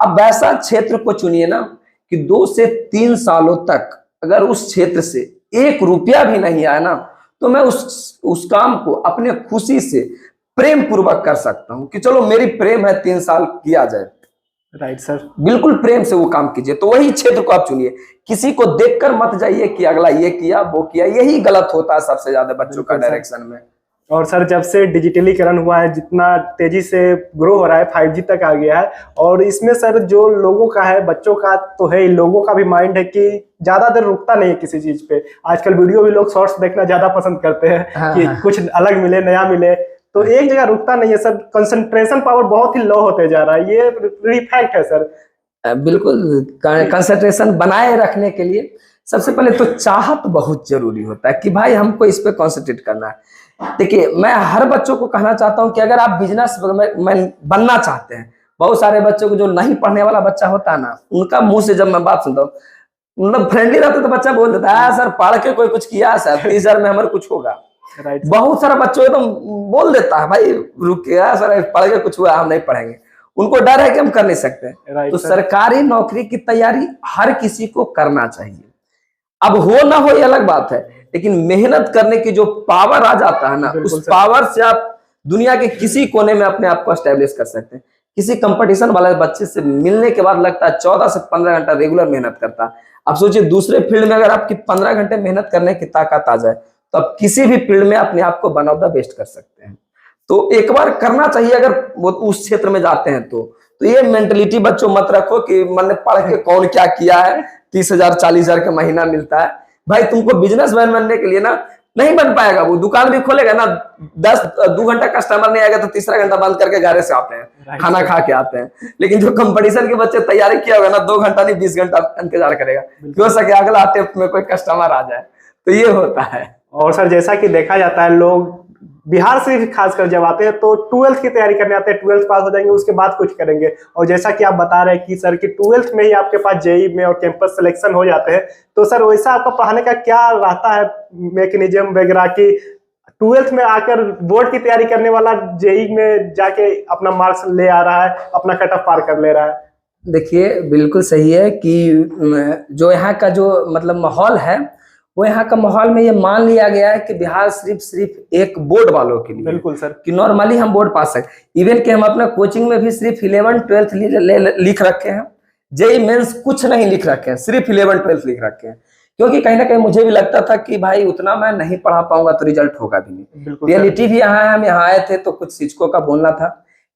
अब वैसा क्षेत्र को चुनिए ना कि 2 से 3 सालों तक अगर उस क्षेत्र से 1 रुपया भी नहीं आया ना, तो मैं उस काम को अपने खुशी से प्रेम पूर्वक कर सकता हूं कि चलो मेरी प्रेम है, 3 साल किया जाए। Right sir. बिल्कुल प्रेम से वो काम कीजिए, तो वही क्षेत्र को आप चुनिए। किसी को देखकर मत जाइए कि अगला ये किया वो किया, यही गलत होता है सबसे ज्यादा बच्चों का डायरेक्शन में। और सर जब से डिजिटलीकरण हुआ है, जितना तेजी से ग्रो हो रहा है, 5G तक आ गया है, और इसमें सर जो लोगों का है, बच्चों का तो है, लोगों का भी माइंड है कि ज्यादा देर रुकता नहीं है किसी चीज पे। आजकल वीडियो भी लोग शॉर्ट्स देखना ज्यादा पसंद करते हैं। हाँ, कि हाँ। कुछ अलग मिले, नया मिले, तो एक जगह रुकता नहीं है सर। कंसंट्रेशन पावर बहुत ही लो होते जा रहा है, ये फैक्ट है सर। बिल्कुल, कंसंट्रेशन बनाए रखने के लिए सबसे पहले तो चाहत बहुत जरूरी होता है कि भाई हमको इस पे कॉन्सेंट्रेट करना है। देखिए, मैं हर बच्चों को कहना चाहता हूं कि अगर आप बिजनेस मैन बनना चाहते हैं, बहुत सारे बच्चों को, जो नहीं पढ़ने वाला बच्चा होता है ना, उनका मुंह से जब मैं बात सुनता हूँ, मतलब फ्रेंडली रहता तो बच्चा बोल देता है सर पढ़ के कोई कुछ किया सर, 30,000 में हमारे कुछ होगा। बहुत सारा बच्चों तो बोल देता है भाई रुकिए सर, पढ़ के कुछ हुआ, हम नहीं पढ़ेंगे। उनको डर है कि हम कर नहीं सकते। तो सरकारी नौकरी की तैयारी हर किसी को करना चाहिए। अब हो ना हो ये अलग बात है, लेकिन मेहनत करने की जो पावर आ जाता है ना, उस पावर से आप दुनिया के किसी कोने में अपने आप को एस्टेब्लिश कर सकते हैं। किसी कंपटीशन वाले बच्चे से मिलने के बाद लगता है 14 से 15 घंटा रेगुलर मेहनत करता है। आप सोचिए दूसरे फील्ड में अगर आपकी 15 घंटे मेहनत करने की ताकत आ जाए तो आप किसी भी फील्ड में अपने आप को वन ऑफ द बेस्ट कर सकते हैं। तो एक बार करना चाहिए अगर वो उस क्षेत्र में जाते हैं तो ये मेंटलिटी बच्चों मत रखो कि मैंने पढ़ के कौन क्या किया है, 30,000 40,000 का महीना मिलता है। भाई तुमको बिजनेसमैन बनने के लिए ना नहीं बन पाएगा। वो दुकान भी खोलेगा ना, 2 घंटा कस्टमर नहीं आएगा तो तीसरा घंटा बंद करके घर से आते हैं, खाना खा के आते हैं। लेकिन जो कंपटीशन के बच्चे तैयारी किया होगा ना, 2 घंटा नहीं 20 घंटा इंतजार करेगा कि हो सके अगला अटेम्प्ट में कोई कस्टमर आ जाए। तो ये होता है। और सर जैसा कि देखा जाता है लोग बिहार से खासकर जब आते हैं तो 12th की तैयारी करने आते हैं, 12th पास हो जाएंगे उसके बाद कुछ करेंगे। और जैसा कि आप बता रहे हैं कि सर कि 12th में ही आपके पास जेई में और कैंपस सिलेक्शन हो जाते हैं, तो सर वैसा आपका पढ़ाने का क्या रहता है मैकेनिज्म वगैरह की 12th में आकर बोर्ड की तैयारी करने वाला जेई में जाके अपना मार्क्स ले आ रहा है, अपना कट ऑफ पार कर ले रहा है? देखिए बिल्कुल सही है कि जो यहाँ का जो मतलब माहौल है वो यहाँ का माहौल में ये मान लिया गया है कि बिहार सिर्फ एक बोर्ड वालों के लिए। बिल्कुल सर। कि नॉर्मली हम बोर्ड पास है। इवन कि हम अपना कोचिंग में भी सिर्फ 11 12 लिख रखे हैं, जेई मेंस कुछ नहीं लिख रखे हैं, सिर्फ 11 12 लिख रखे हैं। क्योंकि कहीं ना कहीं मुझे भी लगता था कि भाई उतना मैं नहीं पढ़ा पाऊंगा तो रिजल्ट होगा भी नहीं। रियलिटी भी यहाँ है। हम यहाँ आए थे तो कुछ शिक्षकों का बोलना था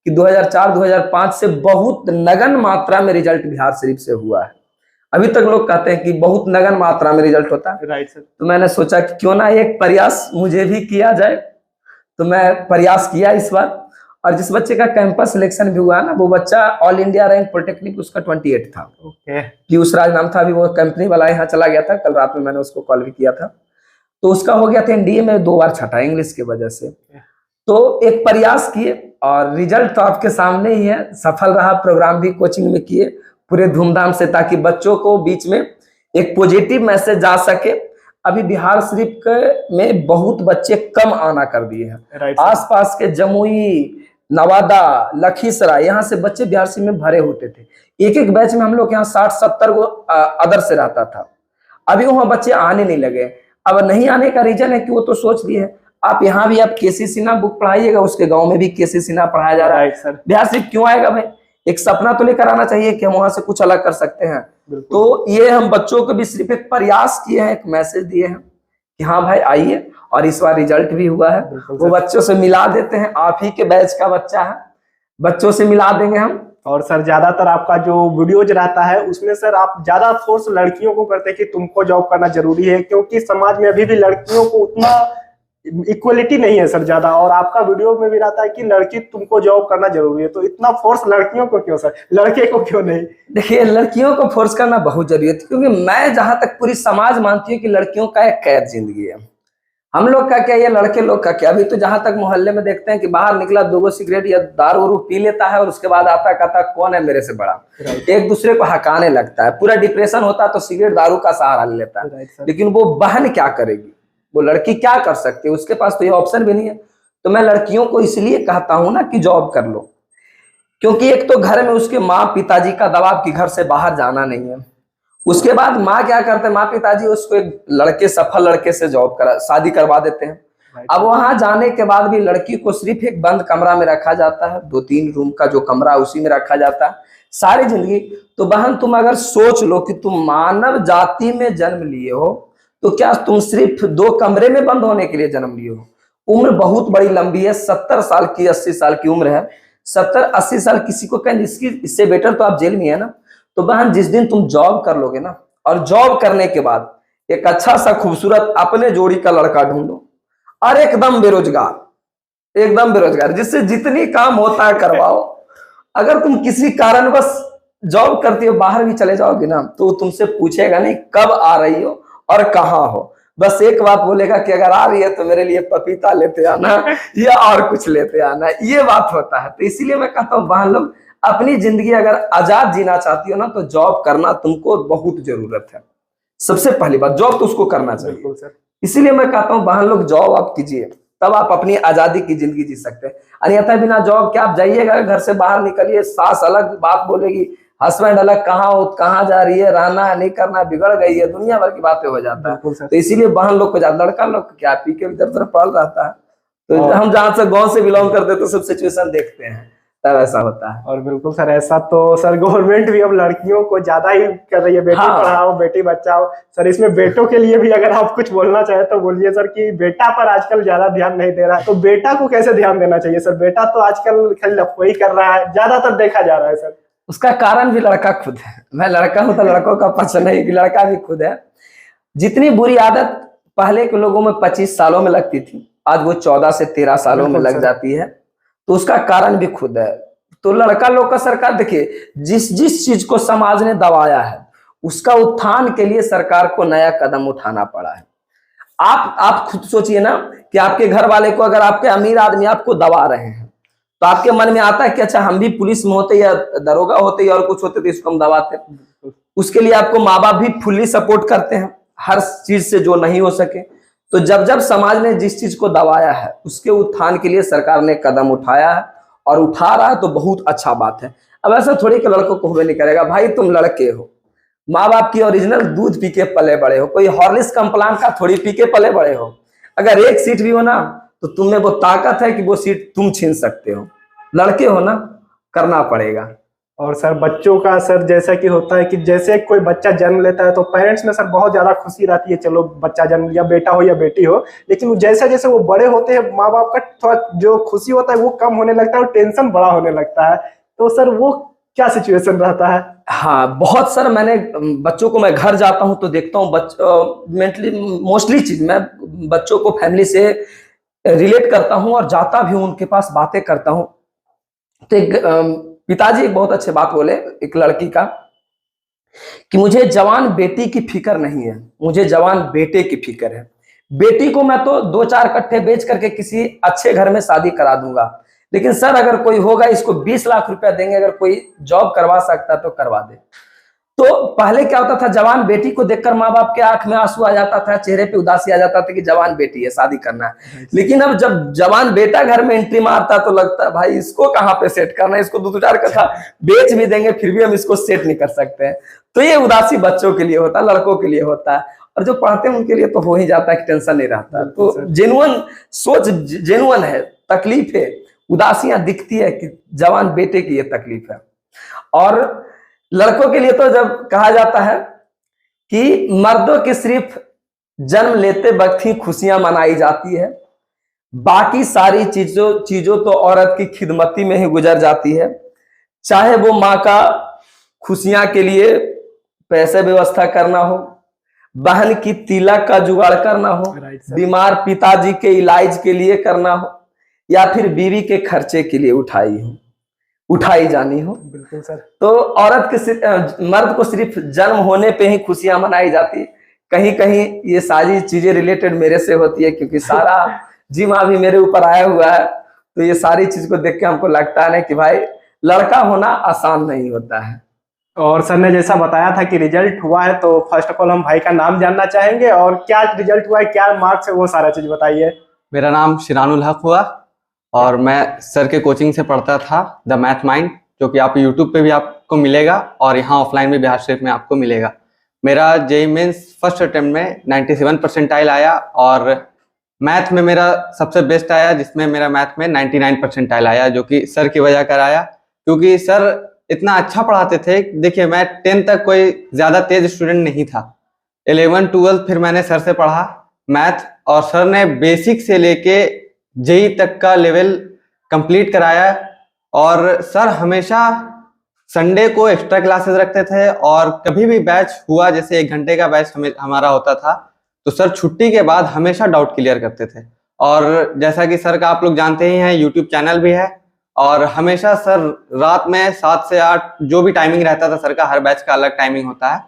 कि 2004-2005 से बहुत नगन मात्रा में रिजल्ट बिहार शरीफ से हुआ है। अभी तक लोग कहते हैं कि बहुत नगन मात्रा में रिजल्ट होता है। Right sir. तो मैंने सोचा कि क्यों ना एक प्रयास मुझे भी किया जाए, तो मैं प्रयास किया इस बार। और जिस बच्चे का कैंपस सिलेक्शन भी हुआ ना, वो बच्चा ऑल इंडिया रैंक पॉलिटेक्निक उसका 28 था। पीयूष राज नाम था। अभी वो कंपनी वाला यहाँ चला गया था, कल रात में मैंने उसको कॉल भी किया था। तो उसका हो गया था एनडीए में 2 बार छठा इंग्लिश की वजह से। तो एक प्रयास किए और रिजल्ट तो आपके सामने ही है, सफल रहा। प्रोग्राम भी कोचिंग में किए पूरे धूमधाम से, ताकि बच्चों को बीच में एक पॉजिटिव मैसेज जा सके। अभी बिहार शरीफ में बहुत बच्चे कम आना कर दिए हैं। आसपास के जमुई, नवादा, लखीसराय, यहाँ से बच्चे बिहार शरीफ में भरे होते थे। एक बैच में हम लोग यहाँ 60-70 को अदर से रहता था। अभी वहां बच्चे आने नहीं लगे। अब नहीं आने का रीजन है कि वो तो सोच लिए है आप यहाँ भी आप केसी सिन्हा बुक पढ़ाइएगा, उसके गांव में भी केसी सिन्हा पढ़ाया जा रहा है। बिहार शरीफ क्यों आएगा भाई? एक सपना तो लेकर आना चाहिए कि हम वहां से कुछ अलग कर सकते हैं। तो ये हम बच्चों को भी सिर्फ एक प्रयास किए हैं, एक मैसेज दिए हैं कि हाँ भाई आइए। और इस बार रिजल्ट भी हुआ है। वो बच्चों से मिला देते हैं। आप ही के बैच का बच्चा है, बच्चों से मिला देंगे हम। और सर ज्यादातर आपका जो वीडियोज रहता है उसमें सर आप ज्यादा फोर्स लड़कियों को करते हैं कि तुमको जॉब करना जरूरी है, क्योंकि समाज में अभी भी लड़कियों को उतना इक्वलिटी नहीं है सर ज्यादा। और आपका वीडियो में भी रहता है कि लड़की तुमको जॉब करना जरूरी है, तो इतना फोर्स लड़कियों को क्यों सर, लड़के को क्यों नहीं? देखिए लड़कियों को फोर्स करना बहुत जरूरी है, क्योंकि मैं जहां तक पूरी समाज मानती हूँ कि लड़कियों का एक कैद जिंदगी है। हम लोग का क्या, ये लड़के लोग का क्या? अभी तो जहां तक मोहल्ले में देखते हैं कि बाहर निकला 2 सिगरेट या दारू पी लेता है और उसके बाद आता कहता कौन है मेरे से बड़ा, एक दूसरे को हकाने लगता है। पूरा डिप्रेशन होता है तो सिगरेट दारू का सहारा ले लेता है। लेकिन वो बहन क्या करेगी, वो लड़की क्या कर सकती है? उसके पास तो ये ऑप्शन भी नहीं है। तो मैं लड़कियों को इसलिए कहता हूं ना कि जॉब कर लो, क्योंकि एक तो घर में उसके माँ पिताजी का दबाव कि घर से बाहर जाना नहीं है। उसके बाद माँ क्या करते हैं, माँ पिताजी उसको एक लड़के, सफल लड़के से शादी करवा देते हैं। अब वहां जाने के बाद भी लड़की को सिर्फ एक बंद कमरा में रखा जाता है, 2-3 रूम का जो कमरा उसी में रखा जाता है सारी जिंदगी। तो बहन तुम अगर सोच लो कि तुम मानव जाति में जन्म लिए हो, तो क्या तुम सिर्फ 2 कमरे में बंद होने के लिए जन्म लिए हो? उम्र बहुत बड़ी लंबी है, 70 साल की 80 साल की उम्र है। 70-80 साल किसी को कहें, इससे बेटर तो आप जेल में है ना। तो बहन जिस दिन तुम जॉब कर लोगे ना, और जॉब करने के बाद एक अच्छा सा खूबसूरत अपने जोड़ी का लड़का ढूंढो, और एकदम बेरोजगार जिससे जितनी काम होता है करवाओ। अगर तुम किसी कारणवश जॉब करती हो, बाहर भी चले जाओगे ना, तो तुमसे पूछेगा नहीं कब आ रही हो और कहाँ हो। बस एक बात बोलेगा कि अगर आ रही है तो मेरे लिए पपीता लेते आना या और कुछ लेते आना। ये बात होता है। तो इसीलिए मैं कहता हूँ बहन लोग, अपनी जिंदगी अगर आजाद जीना चाहती हो ना, तो जॉब करना तुमको बहुत जरूरत है। सबसे पहली बात, जॉब तो उसको करना चाहिए। इसीलिए मैं कहता हूँ बहन लोग जॉब आप कीजिए, तब आप अपनी आजादी की जिंदगी जी सकते हैं। अन्यथा बिना जॉब के आप जाइएगा, घर से बाहर निकलिए, सास अलग बात बोलेगी, हस्बैंड अलग, कहाँ जा रही है, रहना है नहीं करना, बिगड़ गई है, दुनिया भर की बातें हो जाता है। तो इसीलिए बहन लोग को ज्यादा, लड़का लोग क्या पी के इधर उधर पड़ रहता है। तो हम जहाँ से गांव से बिलोंग करते तो सब सिचुएशन देखते हैं। तब ऐसा होता है। और बिल्कुल सर, ऐसा तो सर गवर्नमेंट भी अब लड़कियों को ज्यादा ही कर रही है, बेटी हाँ। पढ़ाओ बेटी बचाओ। सर इसमें बेटों के लिए भी अगर आप कुछ बोलना चाहे तो बोलिए सर, कि बेटा पर आजकल ज्यादा ध्यान नहीं दे रहा है, तो बेटा को कैसे ध्यान देना चाहिए सर? बेटा तो आजकल खाली लफड़ाई कर रहा है, ज्यादातर देखा जा रहा है सर। उसका कारण भी लड़का खुद है। मैं लड़का हूं तो लड़कों का पक्ष नहीं, कि लड़का भी खुद है। जितनी बुरी आदत पहले के लोगों में 25 सालों में लगती थी, आज वो 14 से 13 सालों में लग जाती है, तो उसका कारण भी खुद है। तो लड़का लोग का सरकार देखिए, जिस जिस चीज को समाज ने दबाया है उसका उत्थान के लिए सरकार को नया कदम उठाना पड़ा है। आप खुद सोचिए ना, कि आपके घर वाले को, अगर आपके अमीर आदमी आपको दबा रहे हैं, तो आपके मन में आता है कि अच्छा हम भी पुलिस में होते या दरोगा होते या और कुछ होते तो इसको हम दबाते। उसके लिए आपको माँ बाप भी फुल्ली सपोर्ट करते हैं हर चीज से, जो नहीं हो सके। तो जब जब समाज ने जिस चीज को दबाया है उसके उत्थान के लिए सरकार ने कदम उठाया है और उठा रहा है, तो बहुत अच्छा बात है। अब ऐसा थोड़ी कि लड़कों को होवे नहीं करेगा। भाई तुम लड़के हो, माँ बाप की ओरिजिनल दूध पी के पले बड़े हो, कोई हॉर्लिक्स कंप्लान का थोड़ी पी के पले बड़े हो। अगर एक सीट भी हो ना, तो तुम में वो ताकत है कि वो सीट तुम छीन सकते हो। लड़के हो ना, करना पड़ेगा। और सर बच्चों का सर जैसा कि होता है कि जैसे कोई बच्चा जन्म लेता है तो पेरेंट्स में सर बहुत ज्यादा खुशी रहती है, चलो बच्चा जन्म लिया, बेटा हो या बेटी हो। लेकिन जैसे जैसे वो बड़े होते हैं, माँ बाप का थोड़ा जो खुशी होता है वो कम होने लगता है और टेंशन बड़ा होने लगता है। तो सर वो क्या सिचुएशन रहता है? हाँ, बहुत सर, मैंने बच्चों को, मैं घर जाता हूँ तो देखता हूँ मेंटली मोस्टली चीज मैं बच्चों को फैमिली से रिलेट करता हूँ और जाता भी हूँ उनके पास, बातें करता हूँ। तो एक पिताजी एक बहुत अच्छे बात बोले एक लड़की का, कि मुझे जवान बेटी की फिक्र नहीं है, मुझे जवान बेटे की फिक्र है। बेटी को मैं तो 2-4 कट्ठे बेच करके किसी अच्छे घर में शादी करा दूंगा, लेकिन सर अगर कोई होगा इसको 20 लाख रुपया देंगे, अगर कोई जॉब करवा सकता तो करवा दे। तो पहले क्या होता था, जवान बेटी को देखकर माँ बाप के आंख में आंसू आ जाता था, चेहरे पे उदासी आ जाता था कि जवान बेटी है, शादी करना है। लेकिन अब जब जवान बेटा घर में एंट्री मारता तो लगता है भाई इसको कहाँ पे सेट करना है, इसको 2-4 कट्ठा बेच भी देंगे फिर भी हम इसको सेट नहीं कर सकते हैं। तो ये उदासी बच्चों के लिए होता है, लड़कों के लिए होता है, और जो पढ़ते हैं उनके लिए तो हो ही जाता है कि टेंशन नहीं रहता। तो जेन्युइन सोच, जेन्युइन है, तकलीफ है, उदासियां दिखती है कि जवान बेटे की ये तकलीफ है। और लड़कों के लिए तो जब कहा जाता है कि मर्दों के सिर्फ जन्म लेते वक्त ही खुशियां मनाई जाती है, बाकी सारी चीजों तो औरत की खिदमती में ही गुजर जाती है। चाहे वो माँ का खुशियां के लिए पैसे व्यवस्था करना हो, बहन की तिलक का जुगाड़ करना हो, बीमार पिताजी के इलाज के लिए करना हो, या फिर बीवी के खर्चे के लिए उठाई जानी हो। बिल्कुल सर। तो औरत के मर्द को सिर्फ जन्म होने पे ही खुशियां मनाई जाती। कहीं कहीं ये सारी चीजें रिलेटेड मेरे से होती है, क्योंकि सारा जिम्मा भी मेरे ऊपर आया हुआ है। तो ये सारी चीज को देख के हमको लगता है ना कि भाई लड़का होना आसान नहीं होता है। और सर ने जैसा बताया था कि रिजल्ट हुआ है, तो फर्स्ट ऑफ ऑल हम भाई का नाम जानना चाहेंगे, और क्या रिजल्ट हुआ है, क्या मार्क्स है, वो सारा चीज बताइए। मेरा नाम शिरानुल हक हुआ और मैं सर के कोचिंग से पढ़ता था, द मैथ माइंड, जो कि आप यूट्यूब पे भी आपको मिलेगा और यहाँ ऑफलाइन भी बिहार शरीफ में आपको मिलेगा। मेरा जेईई मेंस फर्स्ट अटेम्प्ट में 97 परसेंटाइल आया और मैथ में मेरा सबसे बेस्ट आया, जिसमें मेरा मैथ में 99 परसेंटाइल आया, जो कि सर की वजह कर आया, क्योंकि सर इतना अच्छा पढ़ाते थे। देखिए मैं 10 तक कोई ज़्यादा तेज स्टूडेंट नहीं था, 11, 12 फिर मैंने सर से पढ़ा मैथ, और सर ने बेसिक से लेके जेईई तक का लेवल कंप्लीट कराया। और सर हमेशा संडे को एक्स्ट्रा क्लासेस रखते थे, और कभी भी बैच हुआ, जैसे 1 घंटे का बैच हमारा होता था, तो सर छुट्टी के बाद हमेशा डाउट क्लियर करते थे। और जैसा कि सर का आप लोग जानते ही हैं, यूट्यूब चैनल भी है, और हमेशा सर रात में 7 से 8 जो भी टाइमिंग रहता था सर का, हर बैच का अलग टाइमिंग होता है।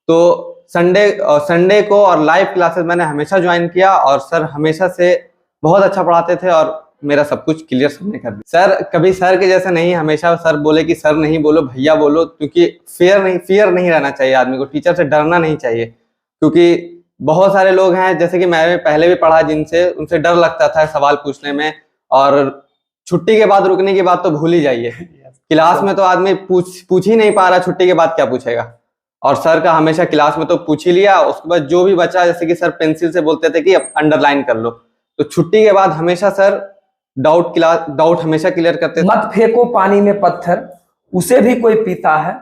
तो संडे को और लाइव क्लासेस मैंने हमेशा ज्वाइन किया, और सर हमेशा से बहुत अच्छा पढ़ाते थे और मेरा सब कुछ क्लियर सबने कर दिया। सर कभी सर के जैसे नहीं, हमेशा सर बोले कि सर नहीं बोलो, भैया बोलो, क्योंकि फियर नहीं रहना चाहिए आदमी को, टीचर से डरना नहीं चाहिए। क्योंकि बहुत सारे लोग हैं, जैसे कि मैं पहले भी पढ़ा, उनसे डर लगता था सवाल पूछने में, और छुट्टी के बाद रुकने की बात तो भूल ही जाइए। क्लास में तो आदमी पूछ ही नहीं पा रहा, छुट्टी के बाद क्या पूछेगा। और सर का हमेशा क्लास में तो पूछ ही लिया, उसके बाद जो भी बचा, जैसे कि सर पेंसिल से बोलते थे कि अब अंडरलाइन कर लो, तो छुट्टी के बाद हमेशा सर डाउट हमेशा क्लियर करते थे। मत फेंको पानी में पत्थर, उसे भी कोई पीता है,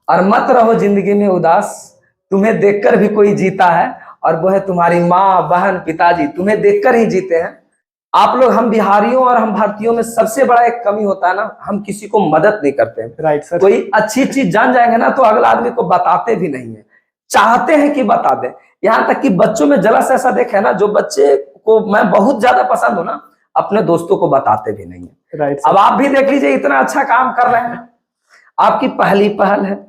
और मत रहो जिंदगी में उदास, तुम्हें देखकर भी कोई जीता है, और वो है तुम्हारी माँ, बहन, पिताजी, तुम्हें देखकर ही जीते हैं। आप लोग, हम बिहारियों और हम भारतीयों में सबसे बड़ा एक कमी होता है ना, हम किसी को मदद नहीं करते हैं। Right sir. कोई अच्छी चीज जान जाएंगे ना तो अगला आदमी को बताते भी नहीं है, चाहते हैं कि बता दे। यहाँ तक कि बच्चों में जरा सा ऐसा देखा है ना, जो बच्चे को मैं बहुत ज्यादा पसंद हूं ना, अपने दोस्तों को बताते भी नहीं है। राइट अब आप भी देख लीजिए, इतना अच्छा काम कर रहे हैं, आपकी पहली पहल है।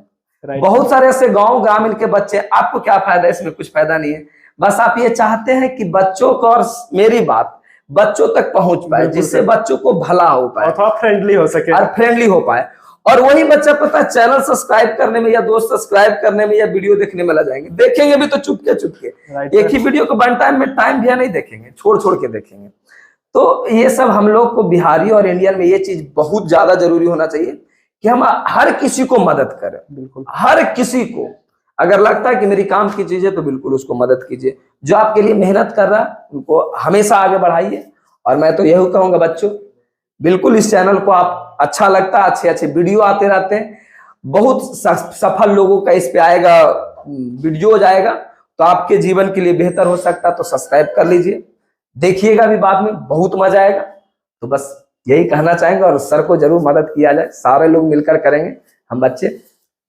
बहुत सारे ऐसे गांव ग्रामीण के बच्चे, आपको क्या फायदा, इसमें कुछ फायदा नहीं है। बस आप ये चाहते हैं कि बच्चों को और मेरी बात बच्चों तक पहुंच पाए, जिससे बच्चों को भला हो पाए, और फ्रेंडली हो सके, और फ्रेंडली हो पाए। और वही बच्चा पता है चैनल सब्सक्राइब करने में या दोस्त सब्सक्राइब करने में या वीडियो देखने में लग जाएंगे, देखेंगे भी तो चुपके चुपके, एक ही वीडियो को वन टाइम में टाइम भी नहीं देखेंगे, छोड़ छोड़ के देखेंगे। तो ये सब हम लोग को बिहारी और इंडियन में ये चीज बहुत ज्यादा जरूरी होना चाहिए कि हम हर किसी को मदद करें। बिल्कुल, हर किसी को अगर लगता है कि मेरी काम की चीज है तो बिल्कुल उसको मदद कीजिए। जो आपके लिए मेहनत कर रहा है उनको हमेशा आगे बढ़ाइए। और मैं तो यही कहूंगा बच्चों, बिल्कुल इस चैनल को आप, अच्छा लगता है, अच्छे अच्छे वीडियो आते रहते हैं, बहुत सफल लोगों का इस पे आएगा, वीडियो जाएगा, तो आपके जीवन के लिए बेहतर हो सकता है। तो सब्सक्राइब कर लीजिए, देखिएगा भी, बाद में बहुत मजा आएगा। तो बस यही कहना चाहेंगे, और सर को जरूर मदद किया जाए, सारे लोग मिलकर करेंगे, हम बच्चे।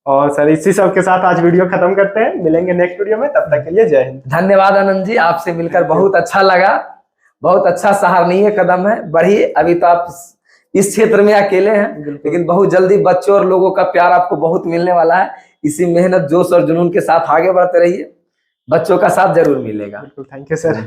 और सर इसी सब के साथ आज वीडियो खत्म करते हैं, मिलेंगे नेक्स्ट वीडियो में, तब तक के लिए जय हिंद। धन्यवाद आनंद जी, आपसे मिलकर बहुत अच्छा लगा, बहुत अच्छा सराहनीय कदम है, बढ़िए। अभी तो आप इस क्षेत्र में अकेले हैं, लेकिन बहुत जल्दी बच्चों और लोगों का प्यार आपको बहुत मिलने वाला है। इसी मेहनत, जोश और जुनून के साथ आगे बढ़ते रहिए, बच्चों का साथ जरूर मिलेगा। Thank you sir.